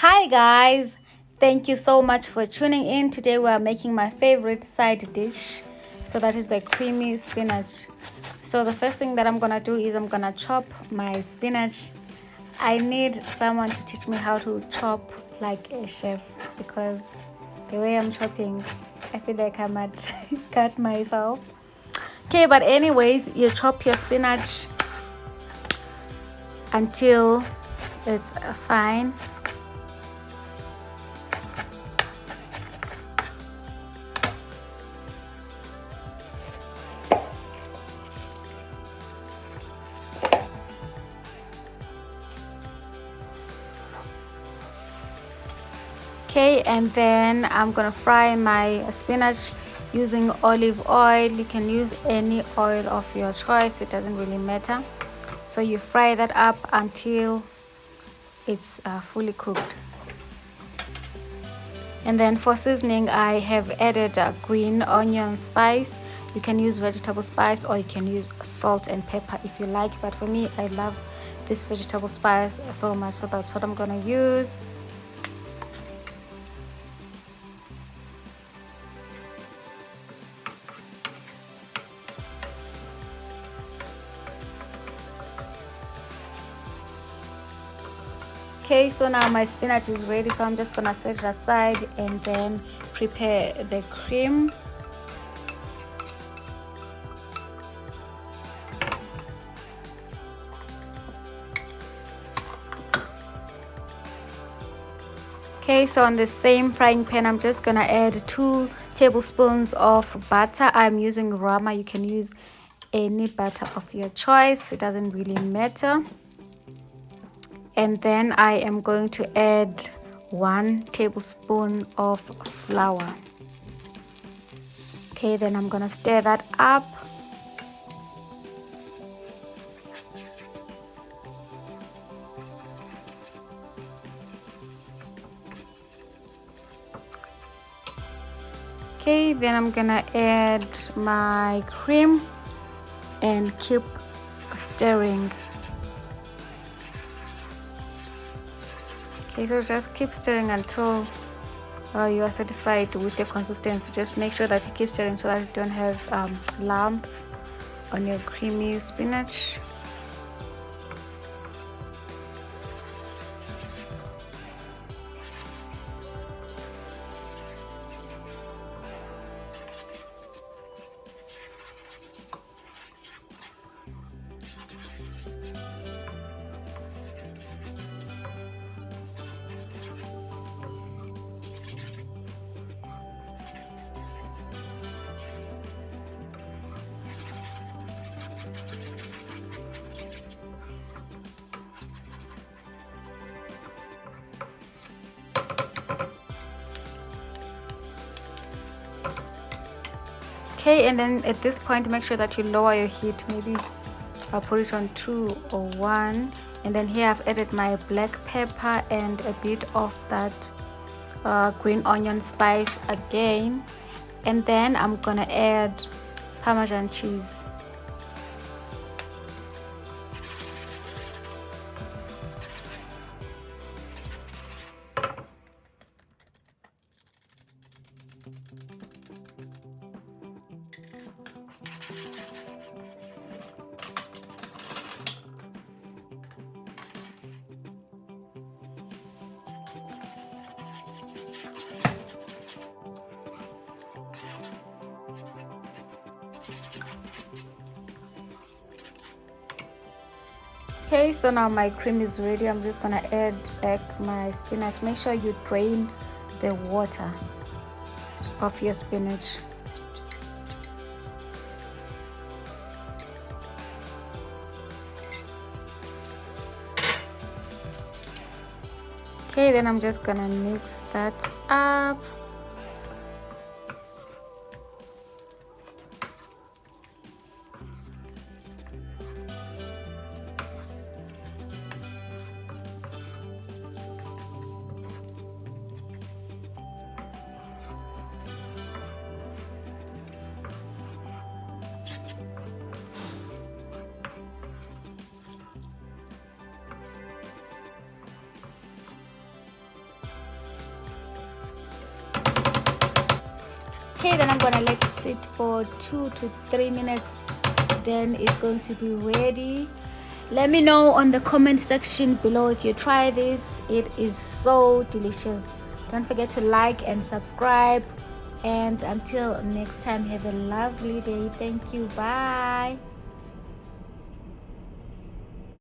Hi guys, thank you so much for tuning in. Today we are making my favorite side dish. So that is the creamy spinach. So the first thing that I'm gonna do is I'm gonna chop my spinach. I need someone to teach me how to chop like a chef because the way I'm chopping, I feel like I might cut myself. Okay, but anyways, you chop your spinach until it's fine. Okay, and then I'm gonna fry my spinach using olive oil. You can use any oil of your choice, it doesn't really matter. So you fry that up until it's fully cooked. And then for seasoning, I have added green onion spice. You can use vegetable spice or you can use salt and pepper if you like, but for me, I love this vegetable spice so much, so that's what I'm gonna use. Okay, so now my spinach is ready, so I'm just gonna set it aside and then prepare the cream. Okay, so on the same frying pan, I'm just gonna add 2 tablespoons of butter. I'm using Rama. You can use any butter of your choice, it doesn't really matter. And then I am going to add 1 tablespoon of flour. Okay, then I'm gonna stir that up. Okay, then I'm gonna add my cream and keep stirring. Okay, so just keep stirring until you are satisfied with the consistency. Just make sure that you keep stirring so that you don't have lumps on your creamy spinach. Okay, and then at this point, make sure that you lower your heat. Maybe I'll put it on 2 or 1. And then here I've added my black pepper and a bit of that green onion spice again. And then I'm gonna add Parmesan cheese. Okay, so now my cream is ready. I'm just gonna add back my spinach. Make sure you drain the water of your spinach. Okay, then I'm just gonna mix that up. Okay, then I'm gonna let it sit for 2 to 3 minutes. Then it's going to be ready. Let me know on the comment section below if you try this. It is so delicious. Don't forget to like and subscribe. And until next time, have a lovely day. Thank you. Bye.